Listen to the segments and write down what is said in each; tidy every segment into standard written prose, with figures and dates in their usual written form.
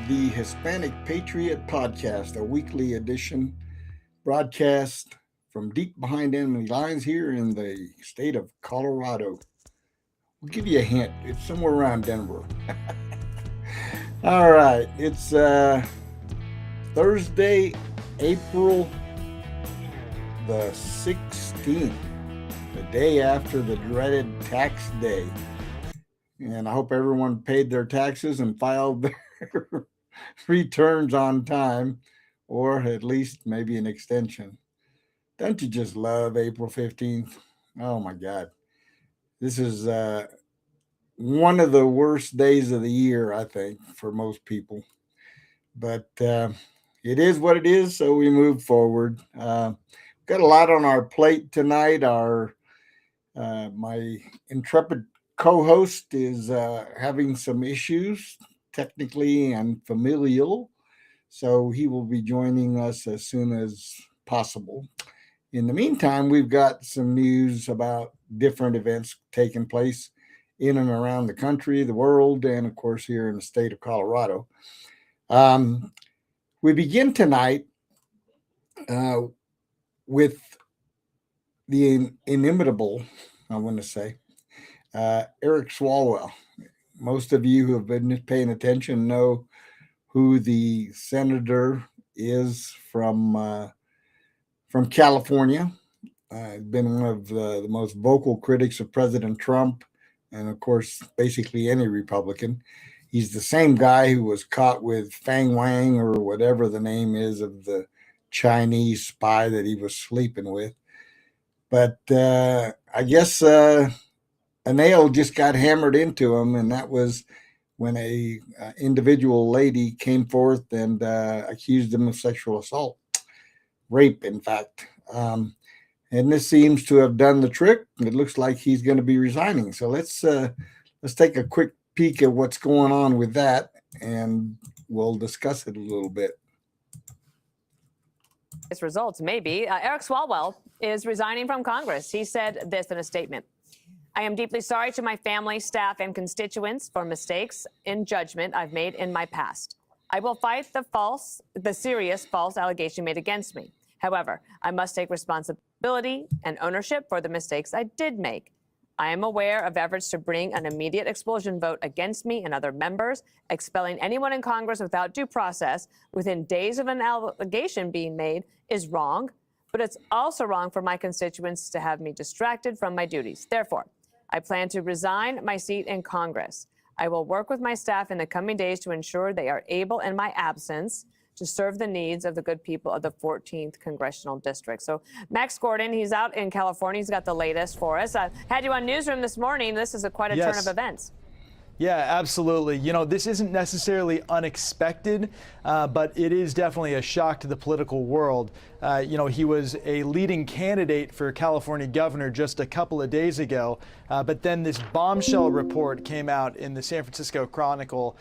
the Hispanic Patriot podcast, a weekly edition broadcast from deep behind enemy lines here in the state of Colorado. We'll give you a hint. It's somewhere around Denver. All right. It's Thursday, April the 16th, the day after the dreaded tax day. And I hope everyone paid their taxes and filed their returns on time, or at least maybe an extension. Don't you just love April 15th? Oh my God. This is one of the worst days of the year, I think, for most people. But it is what it is, so we move forward. Got a lot on our plate tonight. My intrepid co-host is having some issues, technically and familial, so he will be joining us as soon as possible. In the meantime, we've got some news about different events taking place in and around the country, the world, and of course here in the state of Colorado. We begin tonight with the inimitable, I want to say, Eric Swalwell. Most of you who have been paying attention know who the senator is from California. Been one of the most vocal critics of President Trump, and of course, basically any Republican. He's the same guy who was caught with Fang Wang, or whatever the name is, of the Chinese spy that he was sleeping with. But I guess a nail just got hammered into him, and that was when a individual lady came forth and accused him of sexual assault, rape, in fact. And this seems to have done the trick. It looks like he's going to be resigning. So let's take a quick peek at what's going on with that, and we'll discuss it a little bit. Its results, maybe. Eric Swalwell is resigning from Congress. He said this in a statement. I am deeply sorry to my family, staff, and constituents for mistakes in judgment I've made in my past. I will fight the serious false allegation made against me. However, I must take responsibility and ownership for the mistakes I did make. I am aware of efforts to bring an immediate expulsion vote against me and other members. Expelling anyone in Congress without due process within days of an allegation being made is wrong, but it's also wrong for my constituents to have me distracted from my duties. Therefore, I plan to resign my seat in Congress. I will work with my staff in the coming days to ensure they are able, in my absence, to serve the needs of the good people of the 14th Congressional District. So Max Gordon, he's out in California. He's got the latest for us. I had you on Newsroom this morning. This is quite a turn of events. Yeah, absolutely. You know, this isn't necessarily unexpected, but it is definitely a shock to the political world. He was a leading candidate for California governor just a couple of days ago, but then this bombshell report came out in the San Francisco Chronicle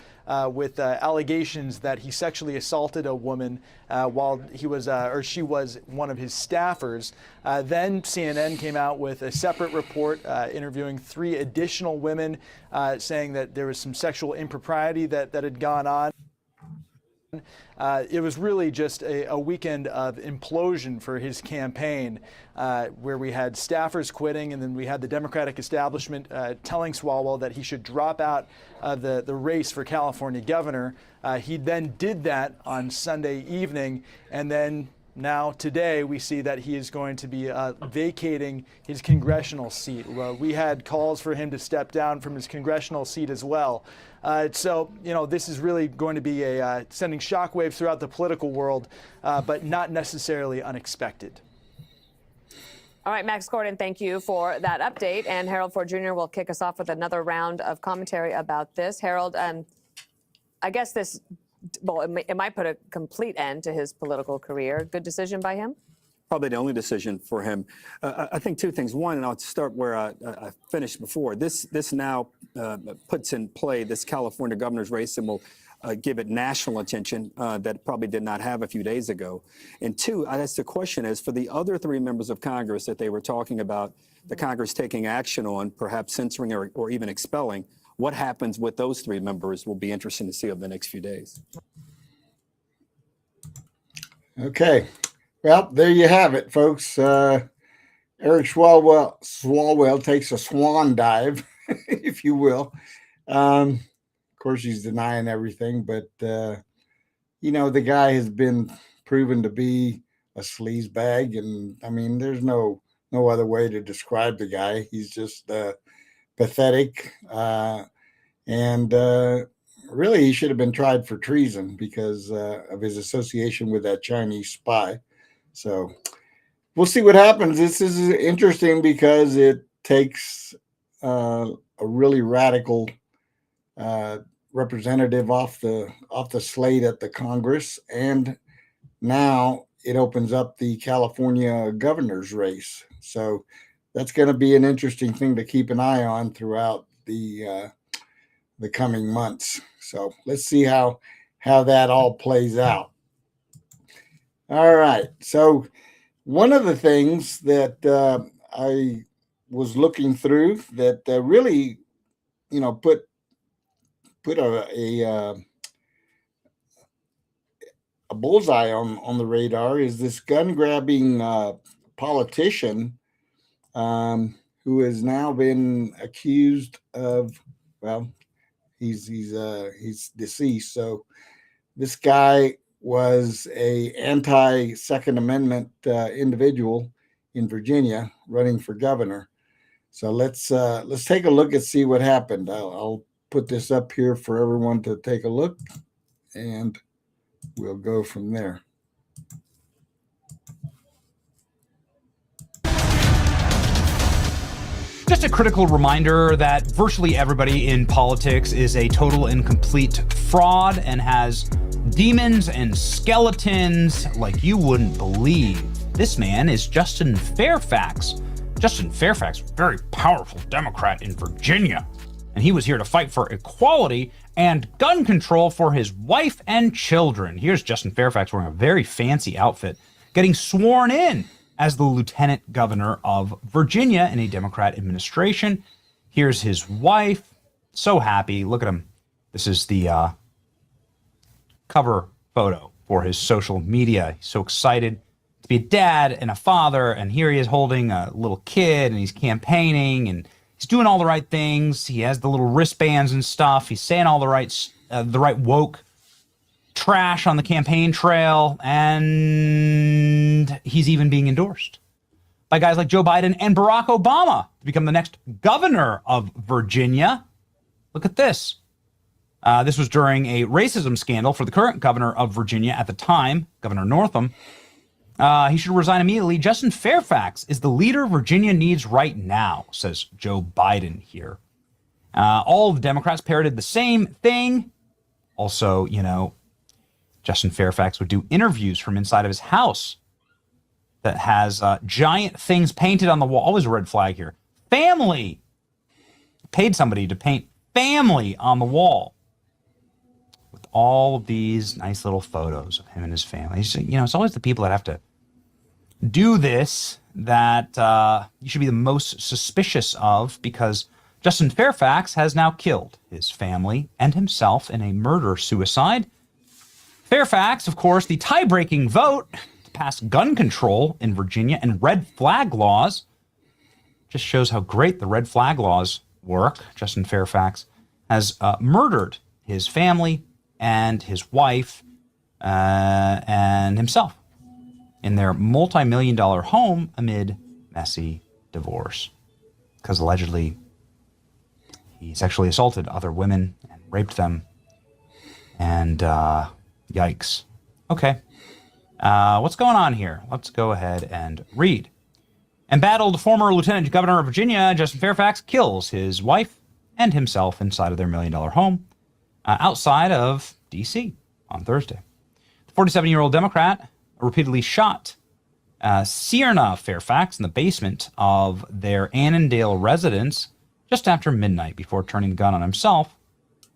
with allegations that he sexually assaulted a woman while he was she was one of his staffers. Then CNN came out with a separate report interviewing 3 additional women, saying that there was some sexual impropriety that had gone on. It was really just a weekend of implosion for his campaign, where we had staffers quitting, and then we had the Democratic establishment telling Swalwell that he should drop out the race for California governor. He then did that on Sunday evening, and then now today we see that he is going to be vacating his congressional seat. We had calls for him to step down from his congressional seat as well. So, this is really going to be sending shockwaves throughout the political world, but not necessarily unexpected. All right, Max Gordon, thank you for that update. And Harold Ford Jr. will kick us off with another round of commentary about this. Harold, I guess it might put a complete end to his political career. Good decision by him? Probably the only decision for him. I think 2 things. One, and I'll start where I finished before. This now puts in play this California governor's race and will give it national attention that it probably did not have a few days ago. And 2, I guess the question is, for the other 3 members of Congress that they were talking about, the Congress taking action on, perhaps censoring or even expelling, what happens with those three members will be interesting to see over the next few days. Okay. Well, there you have it, folks. Eric Swalwell takes a swan dive, if you will. Of course, he's denying everything, but, the guy has been proven to be a sleazebag. And, I mean, there's no other way to describe the guy. He's just pathetic. And really, he should have been tried for treason because of his association with that Chinese spy. So we'll see what happens. This is interesting because it takes a really radical representative off the slate at the Congress, and now it opens up the California governor's race. So that's going to be an interesting thing to keep an eye on throughout the coming months. So let's see how that all plays out. All right. So one of the things that I was looking through that really, put a bullseye on the radar is this gun grabbing politician who has now been accused of, well, he's deceased. So this guy was a anti-Second Amendment individual in Virginia running for governor. So let's take a look and see what happened. I'll put this up here for everyone to take a look, and we'll go from there. Just a critical reminder that virtually everybody in politics is a total and complete fraud and has demons and skeletons like you wouldn't believe. This man is Justin Fairfax. Justin Fairfax, very powerful Democrat in Virginia. And he was here to fight for equality and gun control for his wife and children. Here's Justin Fairfax wearing a very fancy outfit, getting sworn in as the lieutenant governor of Virginia in a Democrat administration. Here's his wife, so happy. Look at him. This is the cover photo for his social media. He's so excited to be a dad and a father, and here he is holding a little kid, and he's campaigning, and he's doing all the right things. He has the little wristbands and stuff. He's saying all the right woke trash on the campaign trail, and he's even being endorsed by guys like Joe Biden and Barack Obama to become the next governor of Virginia. Look at this. This was during a racism scandal for the current governor of Virginia at the time, Governor Northam. He should resign immediately. Justin Fairfax is the leader Virginia needs right now, says Joe Biden here. All of the Democrats parroted the same thing. Also, Justin Fairfax would do interviews from inside of his house that has giant things painted on the wall. Always a red flag here. Family. Paid somebody to paint family on the wall with all of these nice little photos of him and his family. It's always the people that have to do this that you should be the most suspicious of, because Justin Fairfax has now killed his family and himself in a murder-suicide. Fairfax, of course, the tie-breaking vote to pass gun control in Virginia and red flag laws. Just shows how great the red flag laws work. Justin Fairfax has murdered his family and his wife and himself in their multi-million-dollar home amid messy divorce, because allegedly he sexually assaulted other women and raped them. And yikes. Okay. What's going on here? Let's go ahead and read. Embattled former Lieutenant Governor of Virginia, Justin Fairfax, kills his wife and himself inside of their $1 million home outside of D.C. on Thursday. The 47-year-old Democrat repeatedly shot Sierna Fairfax in the basement of their Annandale residence just after midnight before turning the gun on himself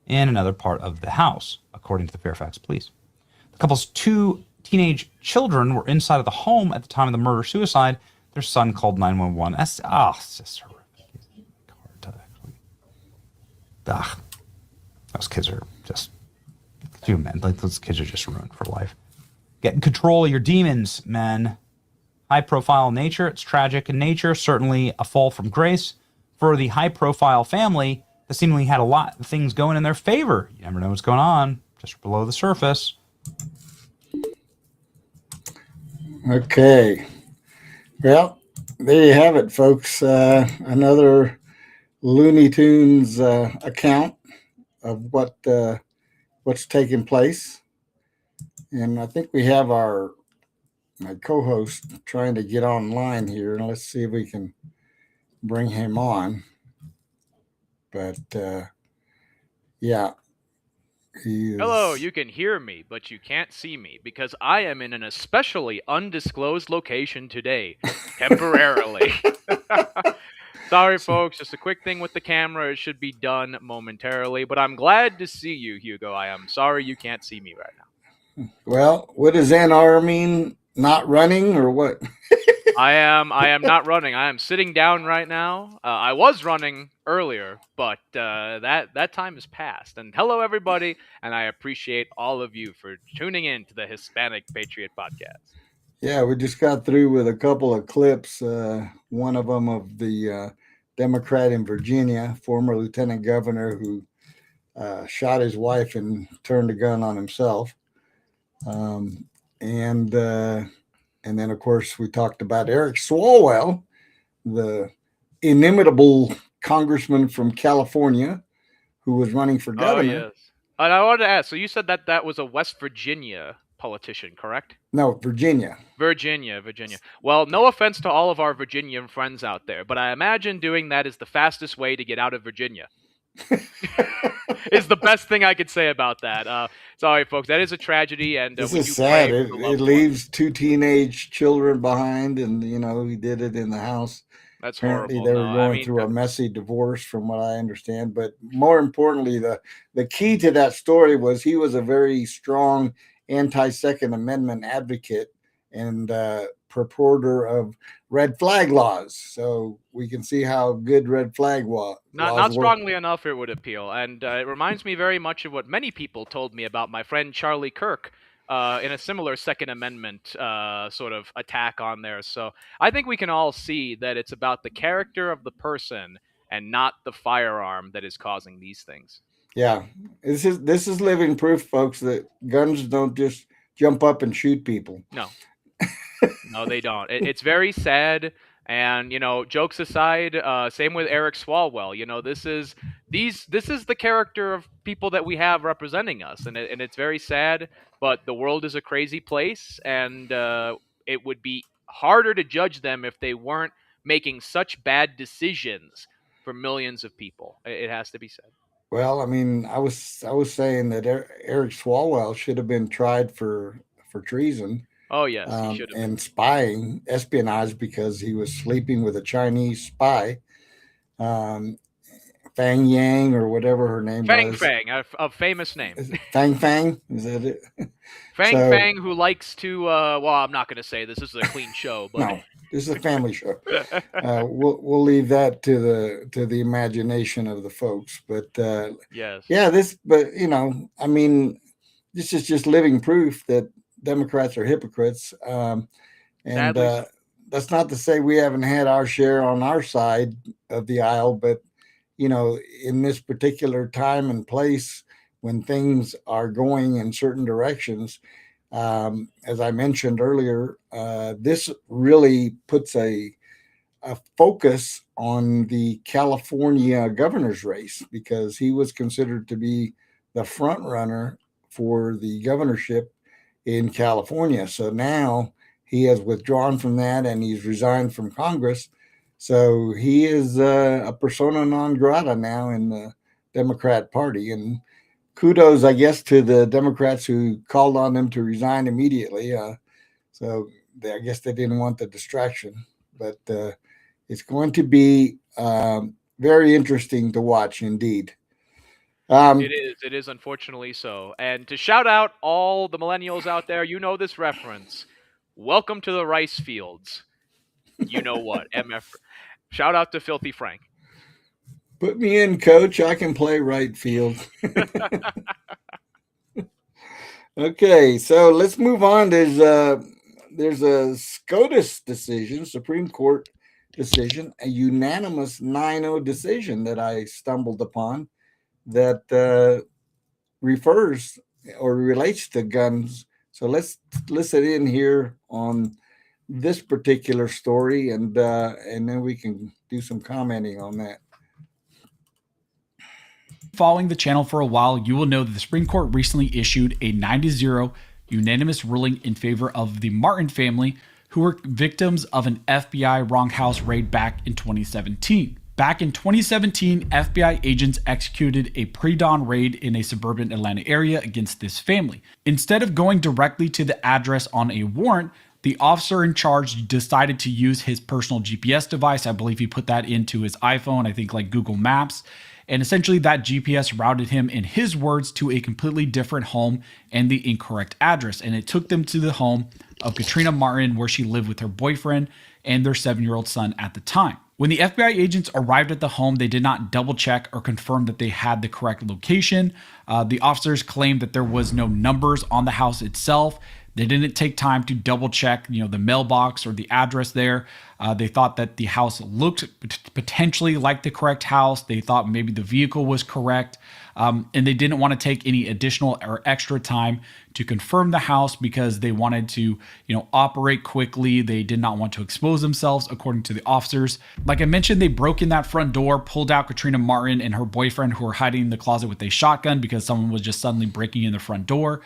in another part of the house, according to the Fairfax police. The couple's 2 teenage children were inside of the home at the time of the murder-suicide. Their son called 911. It's just horrific. It's hard to actually ugh, those kids are just, man, like those kids are just ruined for life. Get in control of your demons, men. High-profile nature, it's tragic in nature, certainly a fall from grace for the high-profile family that seemingly had a lot of things going in their favor. You never know what's going on just below the surface. Okay. Well, there you have it, folks. Another Looney Tunes account of what's taking place. And I think we have my co-host trying to get online here, and let's see if we can bring him on. But yeah, he is. Hello, you can hear me, but you can't see me because I am in an especially undisclosed location today, temporarily. Sorry, folks, just a quick thing with the camera. It should be done momentarily, but I'm glad to see you, Hugo. I am sorry you can't see me right now. Well, what does NR mean? Not running or what? I am not running. I am sitting down right now. I was running earlier, but that time has passed. And hello, everybody, and I appreciate all of you for tuning in to the Hispanic Patriot podcast. Yeah, we just got through with a couple of clips. One of them of the Democrat in Virginia, former lieutenant governor who shot his wife and turned a gun on himself. And then, of course, we talked about Eric Swalwell, the inimitable congressman from California who was running for governor. Oh, yes. And I wanted to ask, so you said that was a West Virginia politician, correct? No, Virginia. Virginia. Well, no offense to all of our Virginian friends out there, but I imagine doing that is the fastest way to get out of Virginia. Is the best thing I could say about that. Sorry, folks, that is a tragedy, and this we is do sad. pray It for the loved leaves ones. 2 teenage children behind, and he did it in the house. That's Apparently, horrible. they were going through a messy divorce, from what I understand. But more importantly, the key to that story was he was a very strong anti-Second Amendment advocate and purporter of red flag laws. So we can see how good red flag laws Not work. strongly enough it would appeal, and it reminds me very much of what many people told me about my friend Charlie Kirk in a similar Second Amendment sort of attack on there. So I think we can all see that it's about the character of the person and not the firearm that is causing these things. Yeah, this is living proof, folks, that guns don't just jump up and shoot people. No, they don't. It's very sad. And jokes aside, same with Eric Swalwell. This is the character of people that we have representing us, and it's very sad. But the world is a crazy place, and it would be harder to judge them if they weren't making such bad decisions for millions of people. It has to be said. Well, I mean, I was saying that Eric Swalwell should have been tried for treason. Oh yes, he should have and spying, espionage, because he was sleeping with a Chinese spy, Fang Yang or whatever her name was. Fang, a famous name. Fang, is that it? Fang, who likes to. Well, I'm not going to say this. This is a clean show, but no, this is a family show. We'll leave that to the imagination of the folks. But yes, yeah, I mean, this is just living proof that Democrats are hypocrites. And that's not to say we haven't had our share on our side of the aisle, but in this particular time and place when things are going in certain directions, as I mentioned earlier, this really puts a focus on the California governor's race, because he was considered to be the front runner for the governorship in California. So now he has withdrawn from that and he's resigned from Congress. So he is a persona non grata now in the Democrat Party. And kudos, I guess, to the Democrats who called on him to resign immediately. I guess they didn't want the distraction. But it's going to be very interesting to watch indeed. It is unfortunately so. And to shout out all the millennials out there, this reference. Welcome to the rice fields. You know what? MF. Shout out to Filthy Frank. Put me in, coach. I can play right field. Okay, so let's move on. There's a SCOTUS decision, Supreme Court decision, a unanimous 9-0 decision that I stumbled upon that refers or relates to guns. So let's listen in here on this particular story, and then we can do some commenting on that. Following the channel for a while, you will know that the Supreme Court recently issued a 9-0 unanimous ruling in favor of the Martin family, who were victims of an FBI wrong house raid back in 2017. Back in 2017, FBI agents executed a pre-dawn raid in a suburban Atlanta area against this family. Instead of going directly to the address on a warrant, the officer in charge decided to use his personal GPS device. I believe he put that into his iPhone, I think like Google Maps. And essentially that GPS routed him, in his words, to a completely different home and the incorrect address. And it took them to the home of Katrina Martin, where she lived with her boyfriend and their 7-year-old son at the time. When the FBI agents arrived at the home, they did not double check or confirm that they had the correct location. The officers claimed that there was no numbers on the house itself. They didn't take time to double check, the mailbox or the address there. They thought that the house looked potentially like the correct house. They thought maybe the vehicle was correct. And they didn't want to take any additional or extra time to confirm the house because they wanted to, operate quickly. They did not want to expose themselves, according to the officers. Like I mentioned, they broke in that front door, pulled out Katrina Martin and her boyfriend, who were hiding in the closet with a shotgun because someone was just suddenly breaking in the front door.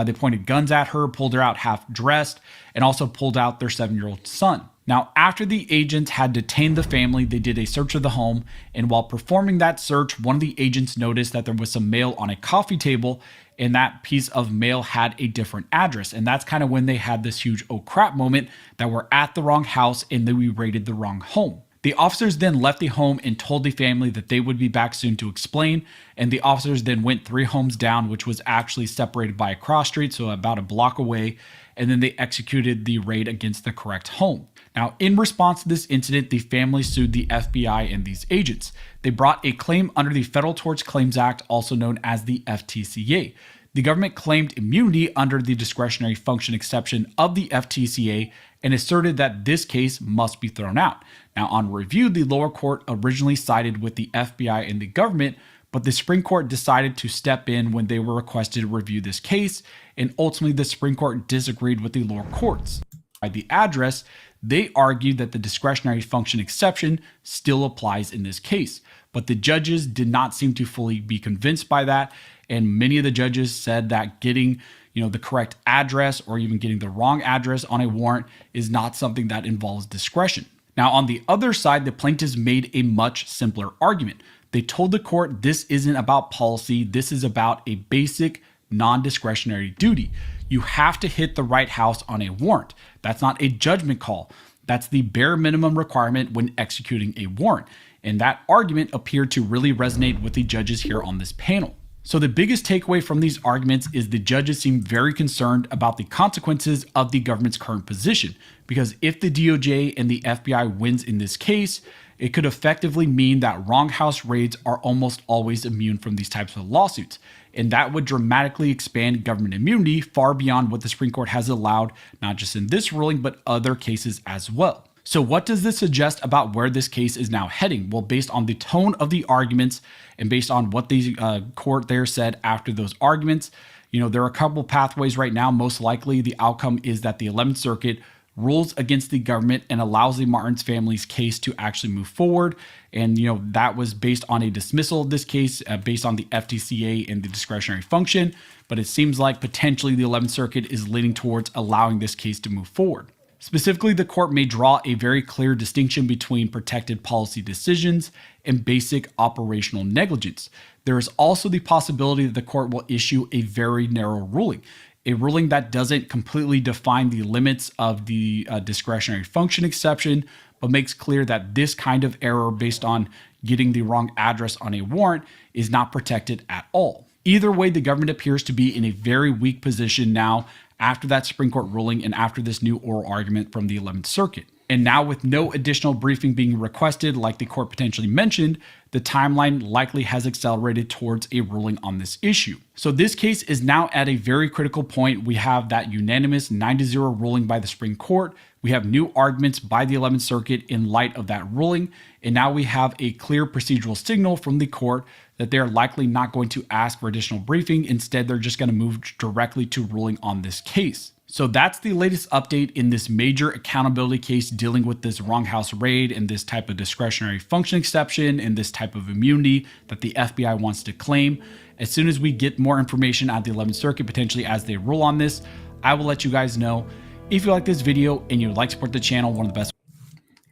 They pointed guns at her, pulled her out half dressed, and also pulled out their 7-year-old son. Now, after the agents had detained the family, they did a search of the home, and while performing that search, one of the agents noticed that there was some mail on a coffee table, and that piece of mail had a different address. And that's kind of when they had this huge oh crap moment, that we're at the wrong house and then we raided the wrong home. The officers then left the home and told the family that they would be back soon to explain, and the officers then went 3 homes down, which was actually separated by a cross street, so about a block away, and then they executed the raid against the correct home. Now, in response to this incident, the family sued the FBI and these agents. They brought a claim under the Federal Tort Claims Act, also known as the FTCA. The government claimed immunity under the discretionary function exception of the FTCA and asserted that this case must be thrown out. Now, on review, the lower court originally sided with the FBI and the government, but the Supreme Court decided to step in when they were requested to review this case, and ultimately the Supreme Court disagreed with the lower courts. By the address, they argued that the discretionary function exception still applies in this case, but the judges did not seem to fully be convinced by that, and many of the judges said that getting the correct address or even getting the wrong address on a warrant is not something that involves discretion. Now, on the other side, the plaintiffs made a much simpler argument. They told the court this isn't about policy, this is about a basic non-discretionary duty. You have to hit the right house on a warrant. That's not a judgment call. That's the bare minimum requirement when executing a warrant. And that argument appeared to really resonate with the judges here on this panel. So the biggest takeaway from these arguments is the judges seem very concerned about the consequences of the government's current position, because if the DOJ and the FBI wins in this case, it could effectively mean that wrong house raids are almost always immune from these types of lawsuits. And that would dramatically expand government immunity far beyond what the Supreme Court has allowed, not just in this ruling, but other cases as well. So what does this suggest about where this case is now heading? Well, based on the tone of the arguments and based on what the court there said after those arguments, there are a couple pathways right now. Most likely the outcome is that the 11th Circuit rules against the government and allows the Martin's family's case to actually move forward. And, that was based on a dismissal of this case based on the FTCA and the discretionary function. But it seems like potentially the 11th Circuit is leaning towards allowing this case to move forward. Specifically, the court may draw a very clear distinction between protected policy decisions and basic operational negligence. There is also the possibility that the court will issue a very narrow ruling, a ruling that doesn't completely define the limits of the discretionary function exception, but makes clear that this kind of error based on getting the wrong address on a warrant is not protected at all. Either way, the government appears to be in a very weak position now after that Supreme Court ruling and after this new oral argument from the 11th Circuit. And now, with no additional briefing being requested, like the court potentially mentioned, the timeline likely has accelerated towards a ruling on this issue. So this case is now at a very critical point. We have that unanimous 9-0 ruling by the Supreme Court. We have new arguments by the 11th Circuit in light of that ruling. And now we have a clear procedural signal from the court that they're likely not going to ask for additional briefing. Instead, they're just going to move directly to ruling on this case. So that's the latest update in this major accountability case dealing with this wrong house raid and this type of discretionary function exception and this type of immunity that the FBI wants to claim. As soon as we get more information at the 11th Circuit, potentially as they rule on this, I will let you guys know. If you like this video and you would like to support the channel, one of the best.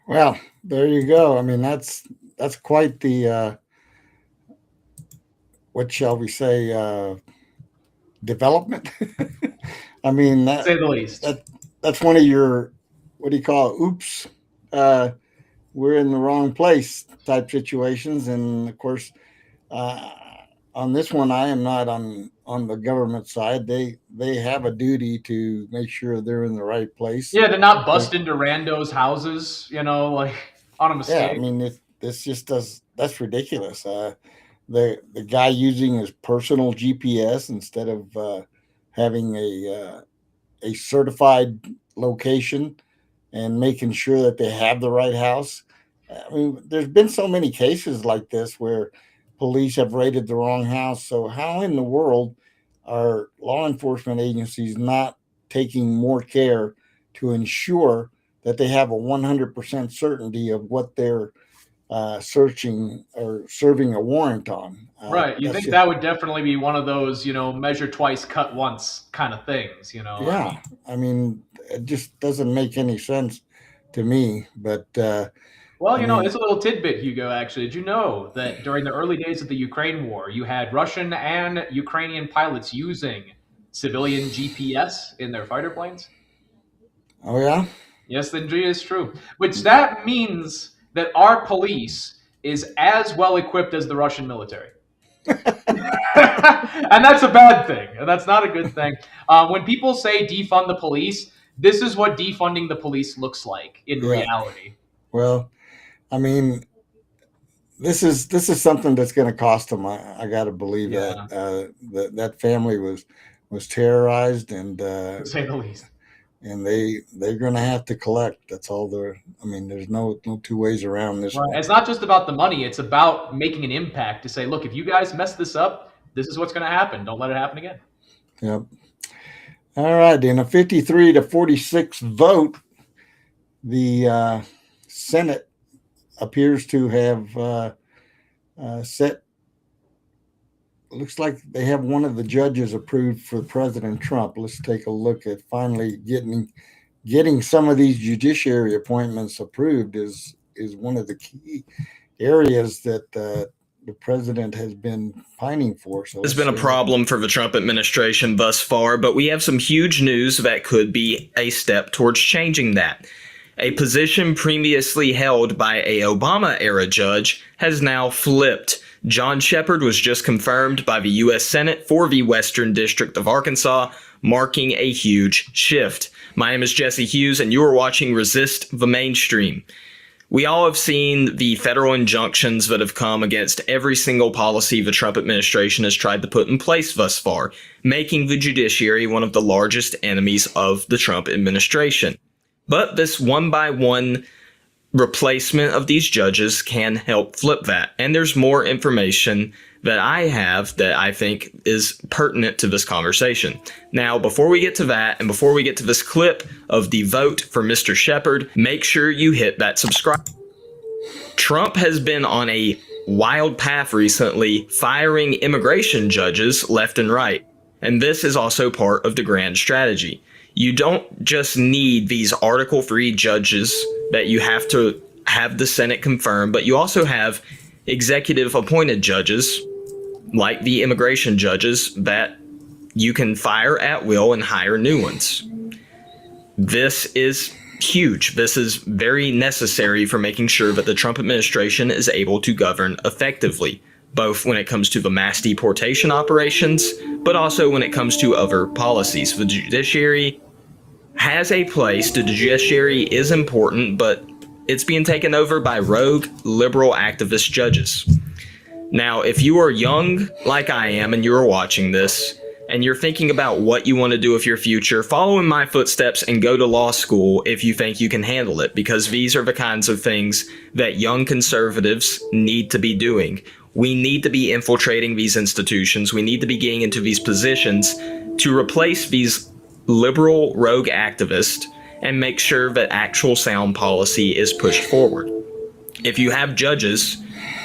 Well, there you go. I mean, that's quite the what shall we say, development. I mean, To say the least. That's one of your, what do you call it? Oops, we're in the wrong place type situations. And of course, on this one, I am not on the government side. They have a duty to make sure they're in the right place. Yeah, to not bust into randos' houses, like on a mistake. Yeah, I mean, that's ridiculous. The guy using his personal GPS instead of having a certified location and making sure that they have the right house. I mean, there's been so many cases like this where police have raided the wrong house. So how in the world are law enforcement agencies not taking more care to ensure that they have a 100% certainty of what they're searching or serving a warrant on? Right. You think that would definitely be one of those, measure twice, cut once kind of things, Yeah. I mean, it just doesn't make any sense to me. But well, it's a little tidbit, Hugo, actually. Did you know that during the early days of the Ukraine war, you had Russian and Ukrainian pilots using civilian GPS in their fighter planes? Oh, yeah? Yes, indeed, it's true. Which that means that our police is as well equipped as the Russian military. And that's a bad thing. And that's not a good thing. When people say defund the police, this is what defunding the police looks like in reality. Well, I mean, this is something that's going to cost them. I got to believe that that family was terrorized, and To say the least. And they're going to have to collect. That's all there's no two ways around this. Right. It's not just about the money. It's about making an impact to say, look, if you guys mess this up, this is what's going to happen. Don't let it happen again. Yep. All right. In a 53-46 vote, the Senate appears to have set. Looks like they have one of the judges approved for President Trump. Let's take a look at finally getting some of these judiciary appointments approved is one of the key areas that the president has been pining for. So it's been a problem for the Trump administration thus far, but we have some huge news that could be a step towards changing that. A position previously held by a Obama-era judge has now flipped. John Shepard was just confirmed by the U.S. Senate for the Western District of Arkansas, marking a huge shift. My name is Jesse Hughes, and you are watching Resist the Mainstream. We all have seen the federal injunctions that have come against every single policy the Trump administration has tried to put in place thus far, making the judiciary one of the largest enemies of the Trump administration. But this one-by-one replacement of these judges can help flip that. And there's more information that I have that I think is pertinent to this conversation. Now, before we get to that, and before we get to this clip of the vote for Mr. Shepard, make sure you hit that subscribe. Trump has been on a wild path recently, firing immigration judges left and right. And this is also part of the grand strategy. You don't just need these Article 3 judges that you have to have the Senate confirm, but you also have executive appointed judges, like the immigration judges, that you can fire at will and hire new ones. This is huge. This is very necessary for making sure that the Trump administration is able to govern effectively, both when it comes to the mass deportation operations, but also when it comes to other policies. The judiciary has a place. The judiciary is important, but it's being taken over by rogue liberal activist judges. Now, if you are young like I am and you're watching this and you're thinking about what you want to do with your future, follow in my footsteps and go to law school if you think you can handle it, because these are the kinds of things that young conservatives need to be doing. We need to be infiltrating these institutions. We need to be getting into these positions to replace these liberal rogue activists and make sure that actual sound policy is pushed forward. If you have judges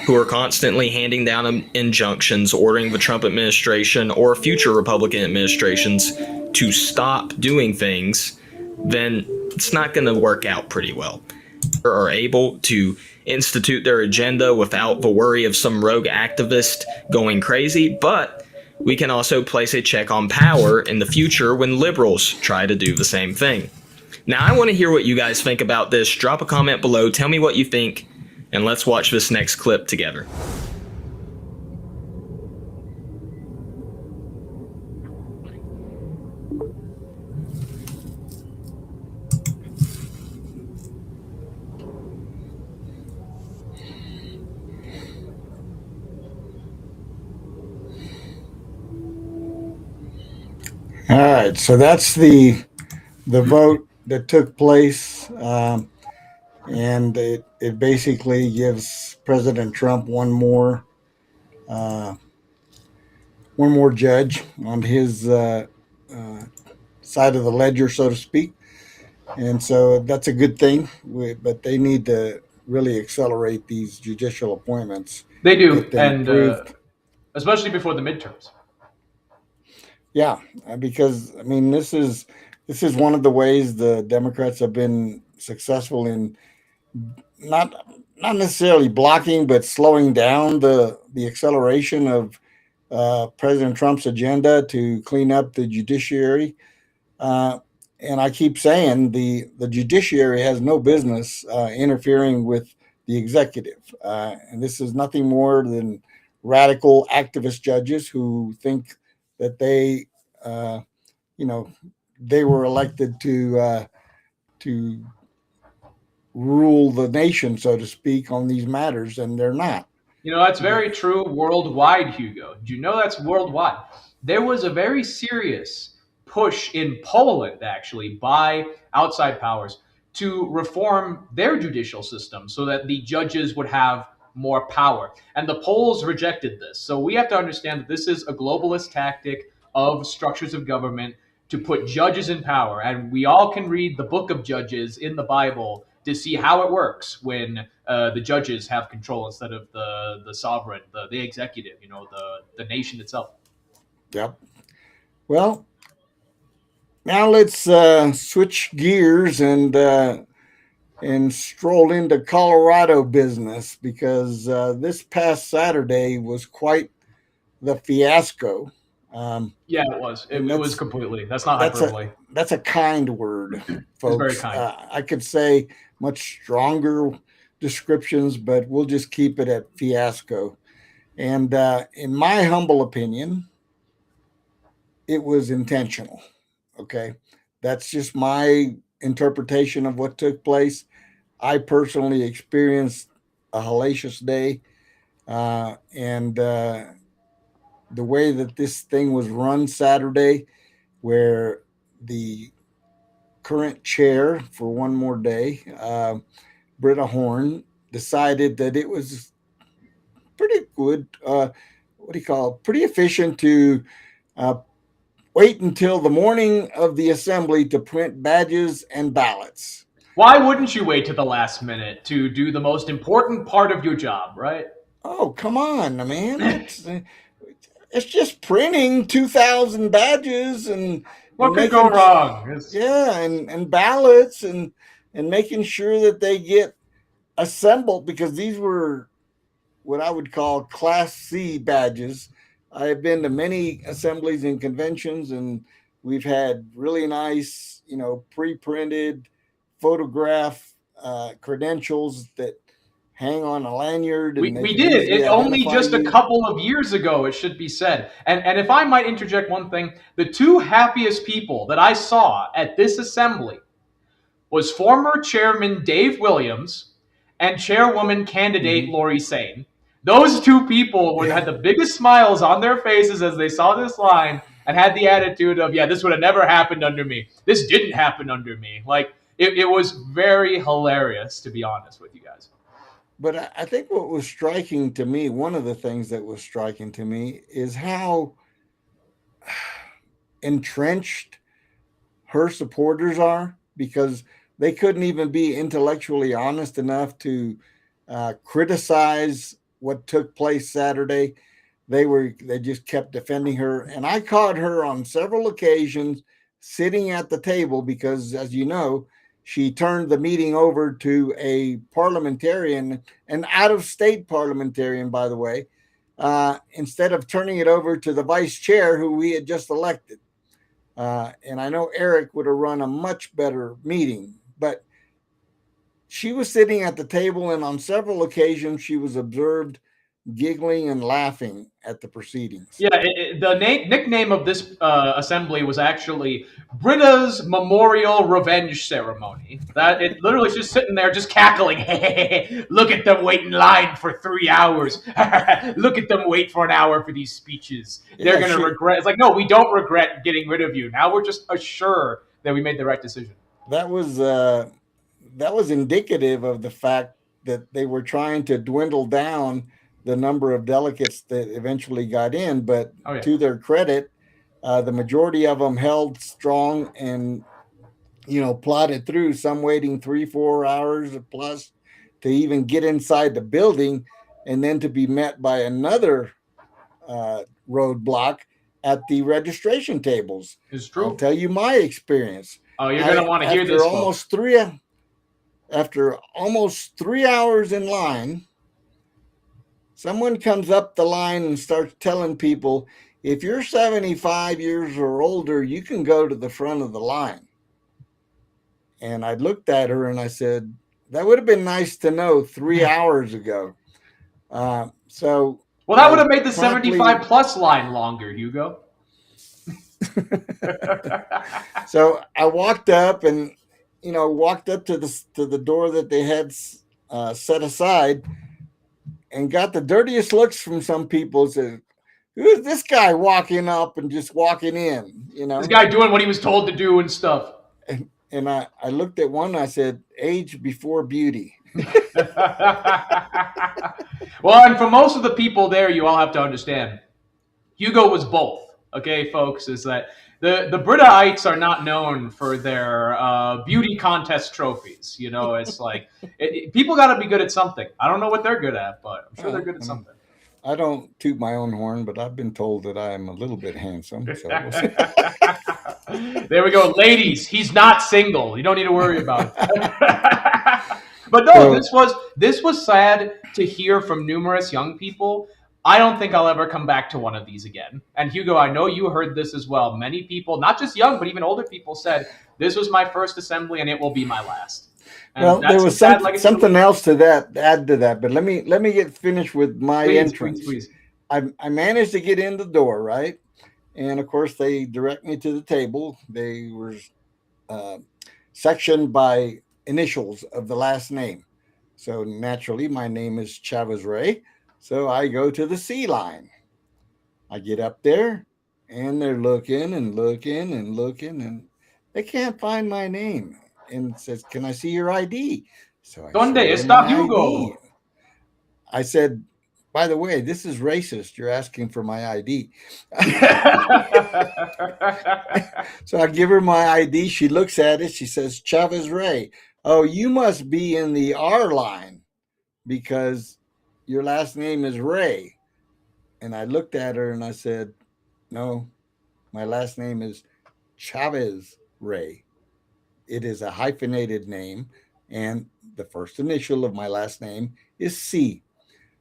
who are constantly handing down injunctions, ordering the Trump administration or future Republican administrations to stop doing things, then it's not going to work out pretty well. Are able to institute their agenda without the worry of some rogue activist going crazy, but we can also place a check on power in the future when liberals try to do the same thing. Now, I want to hear what you guys think about this. Drop a comment below, tell me what you think, and let's watch this next clip together. All right, so that's the vote that took place, and it basically gives President Trump one more judge on his side of the ledger, so to speak, and so that's a good thing. But they need to really accelerate these judicial appointments. They do, Get them and approved. especially before the midterms. Yeah, because I mean, this is one of the ways the Democrats have been successful in not necessarily blocking, but slowing down the acceleration of President Trump's agenda to clean up the judiciary. And I keep saying the judiciary has no business interfering with the executive, and this is nothing more than radical activist judges who think that they were elected to rule the nation, so to speak, on these matters, and they're not. You know, that's very true worldwide, Hugo. Do you know that's worldwide? There was a very serious push in Poland, actually, by outside powers to reform their judicial system so that the judges would have more power. And the Poles rejected this. So we have to understand that this is a globalist tactic of structures of government to put judges in power. And we all can read the book of Judges in the Bible to see how it works when the judges have control instead of the sovereign, the executive, the nation itself. Yep. Well, now let's switch gears and stroll into Colorado business, because this past Saturday was quite the fiasco. Yeah, it was. It was completely. That's not hyperbole. That's a kind word, folks. Very kind. I could say much stronger descriptions, but we'll just keep it at fiasco. And in my humble opinion, it was intentional. Okay. That's just my interpretation of what took place. I personally experienced a hellacious day. And the way that this thing was run Saturday, where the current chair for one more day, Britta Horn, decided that it was pretty good, pretty efficient to wait until the morning of the assembly to print badges and ballots. Why wouldn't you wait to the last minute to do the most important part of your job, right? Oh, come on, man. It's just printing 2,000 badges and what could go wrong? And ballots and making sure that they get assembled, because these were what I would call Class C badges. I have been to many assemblies and conventions, and we've had really nice, pre-printed photograph credentials that hang on a lanyard. And We did. It only just a couple of years ago, it should be said. And if I might interject one thing, the two happiest people that I saw at this assembly was former Chairman Dave Williams and Chairwoman candidate Lori Sane. Those two people had the biggest smiles on their faces as they saw this line and had the attitude of, yeah, this would have never happened under me. This didn't happen under me. Like, it was very hilarious, to be honest with you guys. But I think what was striking to me, one of the things that was striking to me, is how entrenched her supporters are, because they couldn't even be intellectually honest enough to criticize what took place Saturday. They just kept defending her. And I caught her on several occasions sitting at the table because, as you know, she turned the meeting over to a parliamentarian, an out-of-state parliamentarian, by the way, instead of turning it over to the vice chair who we had just elected. And I know Eric would have run a much better meeting, but she was sitting at the table, and on several occasions she was observed giggling and laughing at the proceedings. Yeah, the nickname of this assembly was actually Britta's Memorial Revenge Ceremony. That it literally just sitting there, just cackling. Look at them wait in line for 3 hours. Look at them wait for an hour for these speeches. They're gonna regret. It's like, no, we don't regret getting rid of you. Now we're just assured that we made the right decision. That was indicative of the fact that they were trying to dwindle down the number of delegates that eventually got in, but to their credit, the majority of them held strong and, plodded through, some waiting 3-4 hours plus to even get inside the building, and then to be met by another roadblock at the registration tables. It's true. I'll tell you my experience. Oh, you're going to want to hear this, After almost 3 hours in line, someone comes up the line and starts telling people, if you're 75 years or older, you can go to the front of the line. And I looked at her and I said, that would have been nice to know 3 hours ago. Well, that would have made the 75 plus line longer, Hugo. So I walked up and, walked up to the door that they had set aside, and got the dirtiest looks from some people. Said, who's this guy walking up and just walking in? This guy doing what he was told to do and stuff. And I looked at one. I said, age before beauty. Well, and for most of the people there, you all have to understand, Hugo was both. Okay, folks, is that the Britaites are not known for their beauty contest trophies. It's like people got to be good at something. I don't know what they're good at, but I'm sure they're good at something. I don't toot my own horn, but I've been told that I am a little bit handsome. So we'll see. There we go, ladies. He's not single. You don't need to worry about it. But no, this was sad to hear from numerous young people. I don't think I'll ever come back to one of these again. And Hugo, I know you heard this as well. Many people, not just young, but even older people, said this was my first assembly and it will be my last. And well, there was something else to add to that. But let me get finished with my entrance. Please. I managed to get in the door, right? And of course, they direct me to the table. They were sectioned by initials of the last name. So naturally, my name is Chavez Ray. So I go to the C line. I get up there, and they're looking and looking and looking, and they can't find my name. And it says, "Can I see your ID?" So I ¿Dónde está Hugo? I said, "By the way, this is racist. You're asking for my ID." So I give her my ID. She looks at it. She says, "Chavez Ray. Oh, you must be in the R line because your last name is Ray." And I looked at her and I said, "No, my last name is Chavez Ray. It is a hyphenated name, and the first initial of my last name is C."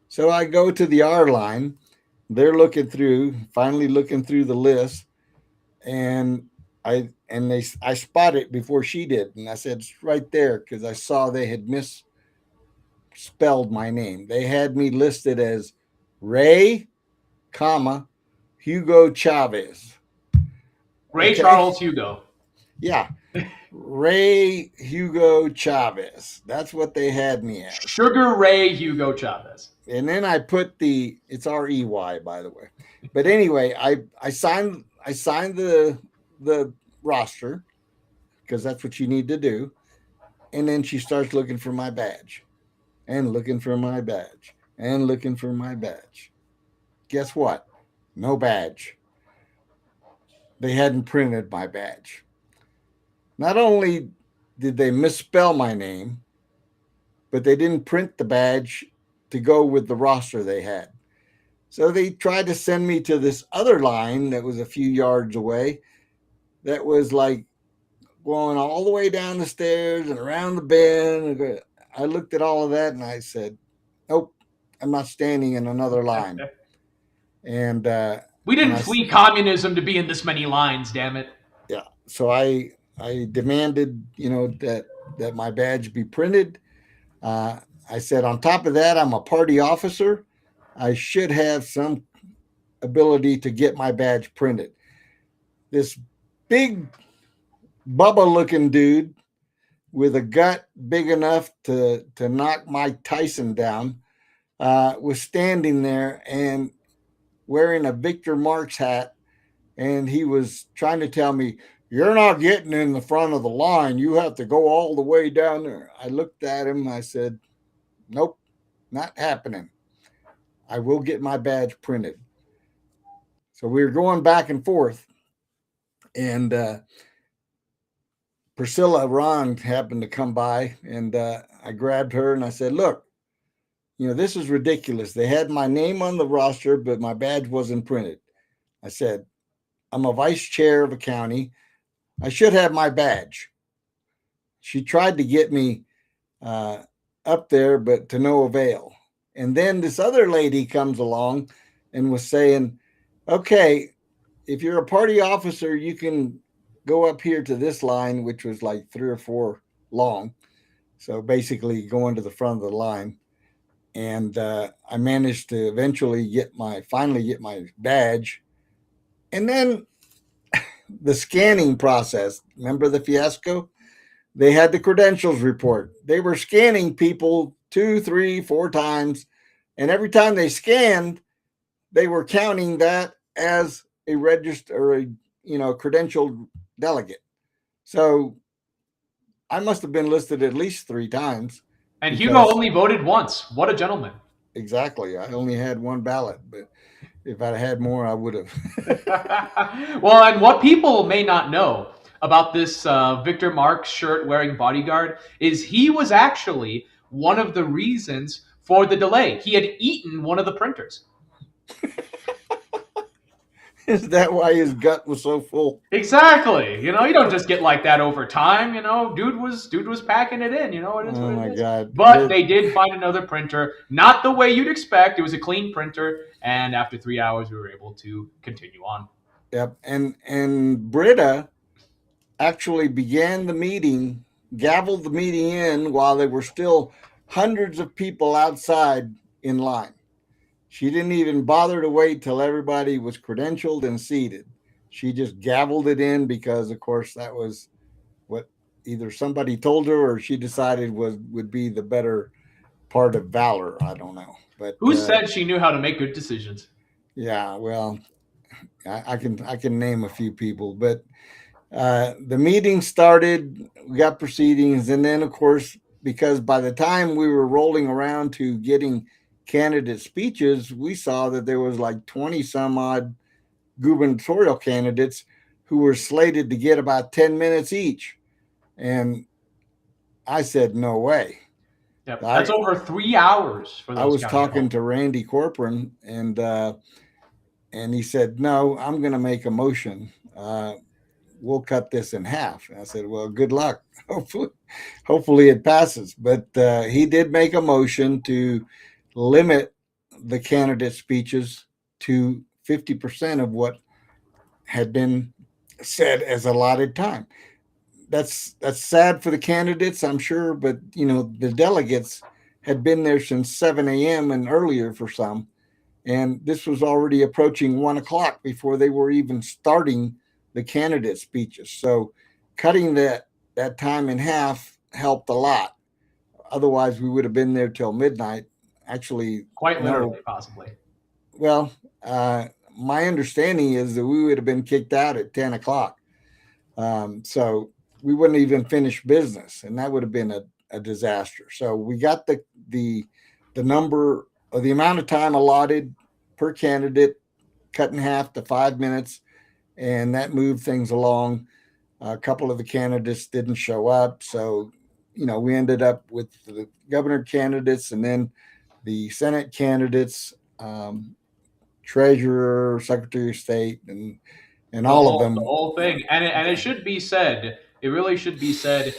So I go to the R line. They're finally looking through the list, and I spot it before she did. And I said, "It's right there," because I saw they had misspelled my name. They had me listed as Ray, comma, Hugo Chavez. Ray Okay. Charles Hugo. Yeah. Ray Hugo Chavez. That's what they had me as. Sugar Ray Hugo Chavez. And then I put it's REY, by the way. But anyway, I signed the roster because that's what you need to do. And then she starts looking for my badge and looking for my badge and looking for my badge. Guess what? No badge. They hadn't printed my badge. Not only did they misspell my name, but they didn't print the badge to go with the roster they had. So they tried to send me to this other line that was a few yards away that was like going all the way down the stairs and around the bend. I looked at all of that and I said, nope, I'm not standing in another line. And we didn't flee communism to be in this many lines, damn it. Yeah. So I demanded, that my badge be printed. I said, on top of that, I'm a party officer. I should have some ability to get my badge printed. This big Bubba looking dude with a gut big enough to knock Mike Tyson down was standing there and wearing a Victor Marx hat. And he was trying to tell me, you're not getting in the front of the line. You have to go all the way down there. I looked at him. I said, nope, not happening. I will get my badge printed. So we were going back and forth. And Priscilla Ron happened to come by. And I grabbed her and I said, look, this is ridiculous. They had my name on the roster, but my badge wasn't printed. I said, I'm a vice chair of a county. I should have my badge. She tried to get me up there, but to no avail. And then this other lady comes along and was saying, okay, if you're a party officer, you can go up here to this line, which was like 3 or 4 long. So basically going to the front of the line. And I managed to eventually finally get my badge. And then the scanning process, remember the fiasco? They had the credentials report. They were scanning people 2, 3, 4 times. And every time they scanned, they were counting that as a registered or a credentialed delegate. So I must have been listed at least 3 times. And Hugo only voted once. What a gentleman. Exactly. I only had 1 ballot, but if I'd had more, I would have. Well, and what people may not know about this Victor Marx shirt wearing bodyguard is he was actually one of the reasons for the delay. He had eaten one of the printers. Is that why his gut was so full? Exactly. You don't just get like that over time. Dude was packing it in. It is oh what my it is. God! But they did find another printer, not the way you'd expect. It was a clean printer, and after 3 hours, we were able to continue on. Yep, and Britta actually began the meeting, gavelled the meeting in while there were still hundreds of people outside in line. She didn't even bother to wait till everybody was credentialed and seated. She just gavelled it in because, of course, that was what either somebody told her or she decided would be the better part of valor. I don't know. But who said she knew how to make good decisions? Yeah, well, I can name a few people, but the meeting started. We got proceedings, and then, of course, because by the time we were rolling around to getting candidate speeches, we saw that there was like 20 some odd gubernatorial candidates who were slated to get about 10 minutes each. And I said, no way. Yep, that's over 3 hours for those. I was talking to Randy Corcoran, and he said, no, I'm going to make a motion. We'll cut this in half. And I said, well, good luck. Hopefully it passes. But he did make a motion to limit the candidate speeches to 50% of what had been said as allotted time. That's sad for the candidates, I'm sure, but the delegates had been there since 7 a.m. and earlier for some. And this was already approaching 1 o'clock before they were even starting the candidate speeches. So cutting that time in half helped a lot. Otherwise, we would have been there till midnight. Actually, Quite no. literally, possibly. Well, my understanding is that we would have been kicked out at 10 o'clock. So we wouldn't even finish business, and that would have been a disaster. So we got the number or the amount of time allotted per candidate cut in half to 5 minutes, and that moved things along. A couple of the candidates didn't show up, so we ended up with the governor candidates and then the Senate candidates, treasurer, secretary of state, and all of them. The whole thing. And it should be said, it really should be said.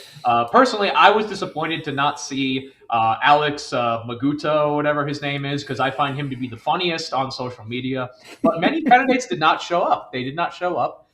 Personally, I was disappointed to not see Alex Maguto, whatever his name is, because I find him to be the funniest on social media. But many candidates did not show up. They did not show up.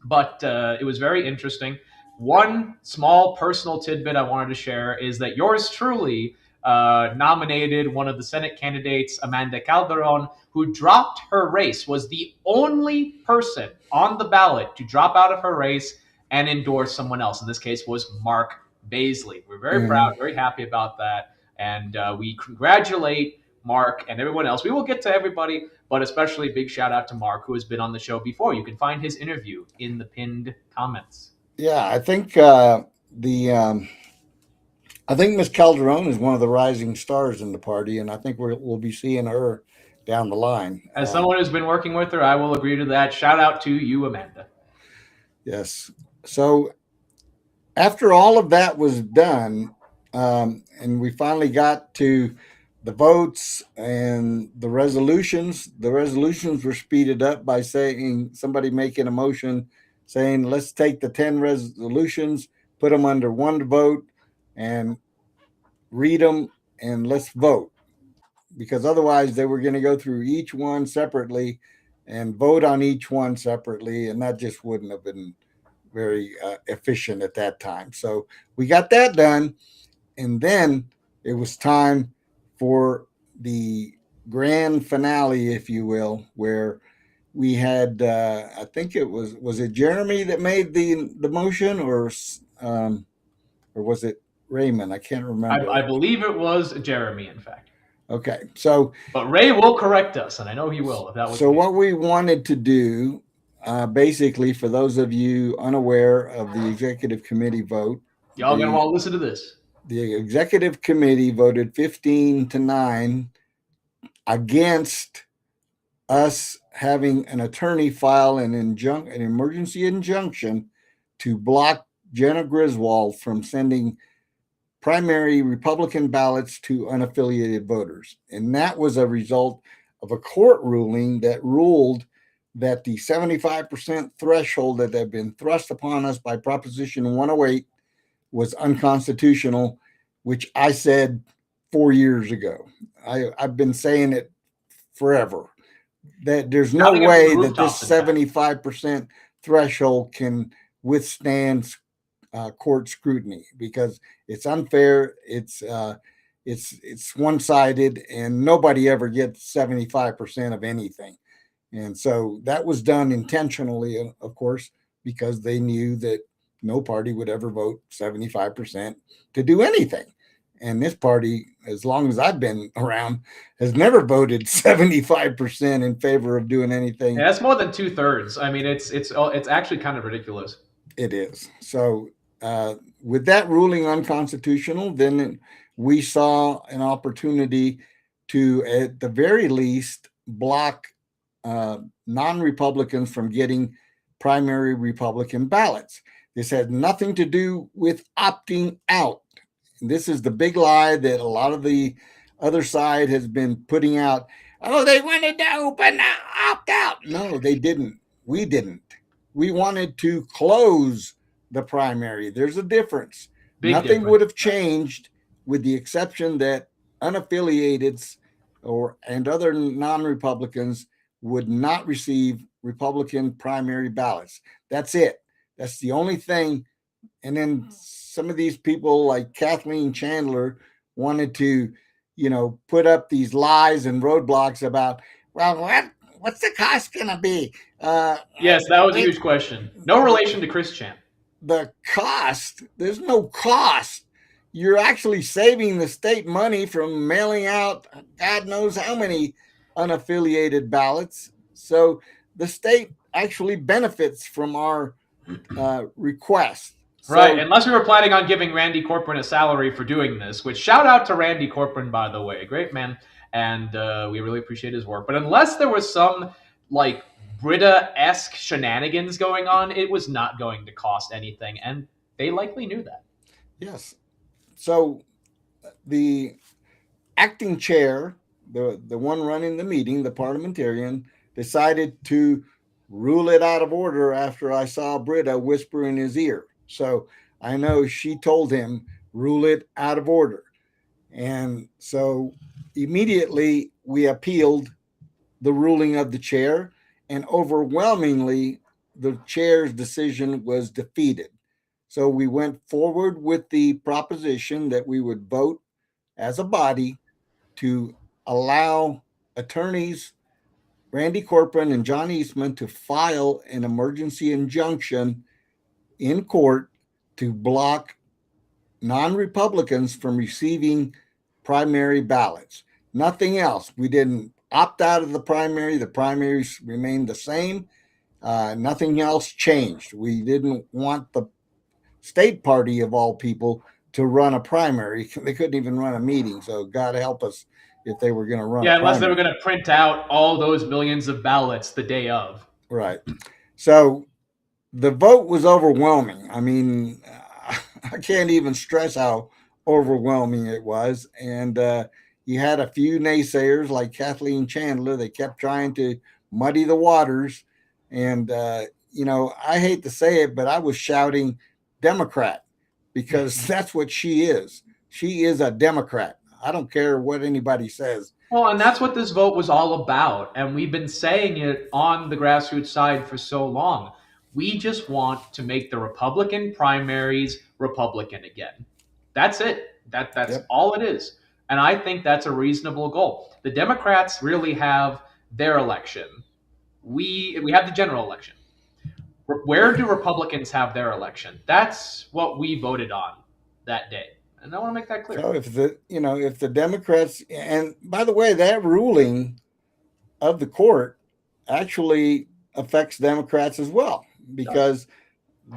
But it was very interesting. One small personal tidbit I wanted to share is that yours truly nominated one of the Senate candidates, Amanda Calderon, who dropped her race, was the only person on the ballot to drop out of her race and endorse someone else. In this case was Mark Baisley. We're very proud, very happy about that. And we congratulate Mark and everyone else. We will get to everybody, but especially big shout out to Mark, who has been on the show before. You can find his interview in the pinned comments. Yeah, I think I think Ms. Calderon is one of the rising stars in the party, and I think we'll be seeing her down the line. As someone who's been working with her, I will agree to that. Shout out to you, Amanda. Yes. So after all of that was done, and we finally got to the votes and the resolutions were speeded up by saying somebody making a motion saying, let's take the 10 resolutions, put them under one vote and read them and let's vote. Because otherwise they were going to go through each one separately and vote on each one separately. And that just wouldn't have been very efficient at that time. So we got that done. And then it was time for the grand finale, if you will, where we had, I think it was it Jeremy that made the motion or was it Raymond? I can't remember. I believe it was Jeremy, in fact. Okay. So, but Ray will correct us, and I know he will. If that was so what we wanted to do, basically, for those of you unaware of the executive committee vote, y'all gonna want to listen to this. The executive committee voted 15-9 against us having an attorney file an emergency injunction to block Jenna Griswold from sending primary Republican ballots to unaffiliated voters. And that was a result of a court ruling that ruled that the 75% threshold that had been thrust upon us by Proposition 108 was unconstitutional, which I said 4 years ago. I've been saying it forever, that there's no way that this 75% threshold can withstand court scrutiny because it's unfair. It's one-sided, and nobody ever gets 75% of anything. And so that was done intentionally, of course, because they knew that no party would ever vote 75% to do anything. And this party, as long as I've been around, has never voted 75% in favor of doing anything. Yeah, that's more than 2/3. I mean, it's actually kind of ridiculous. It is. So with that ruling unconstitutional, then we saw an opportunity to, at the very least, block non-Republicans from getting primary Republican ballots. This had nothing to do with opting out. And this is the big lie that a lot of the other side has been putting out. Oh, they wanted to opt out. No, they didn't. We didn't. We wanted to close the primary. There's a difference. Nothing would have changed with the exception that unaffiliateds and other non-Republicans would not receive Republican primary ballots. That's it. That's the only thing. And then some of these people like Kathleen Chandler wanted to, put up these lies and roadblocks about, well, what's the cost going to be? Yes, that was a Wait, huge question. No relation to Chris Chan. the cost, there's no cost. You're actually saving the state money from mailing out God knows how many unaffiliated ballots. So the state actually benefits from our request. Right, So, unless we were planning on giving Randy Corcoran a salary for doing this, which shout out to Randy Corcoran, by the way, great man, and we really appreciate his work. But unless there was some like Brita-esque shenanigans going on, it was not going to cost anything, and they likely knew that. yes. So the acting chair, the one running the meeting, the parliamentarian, decided to rule it out of order after I saw Britta whisper in his ear. So I know she told him, rule it out of order. And so immediately we appealed the ruling of the chair, and overwhelmingly, the chair's decision was defeated. So we went forward with the proposition that we would vote as a body to allow attorneys Randy Corcoran and John Eastman to file an emergency injunction in court to block non-Republicans from receiving primary ballots. Nothing else. We didn't opt out of the primary. The primaries remained the same. Nothing else changed. We didn't want the state party of all people to run a primary. They couldn't even run a meeting. So God help us if they were going to run. Yeah, unless they were going to print out all those millions of ballots the day of. Right. So the vote was overwhelming. I mean, I can't even stress how overwhelming it was. And you had a few naysayers like Kathleen Chandler. They kept trying to muddy the waters. And, I hate to say it, but I was shouting Democrat because that's what she is. She is a Democrat. I don't care what anybody says. Well, and that's what this vote was all about. And we've been saying it on the grassroots side for so long. We just want to make the Republican primaries Republican again. That's it. That's all it is. And I think that's a reasonable goal. The Democrats really have their election. We have the general election. Where do Republicans have their election? That's what we voted on that day. And I want to make that clear. So if the Democrats, and by the way, that ruling of the court actually affects Democrats as well, because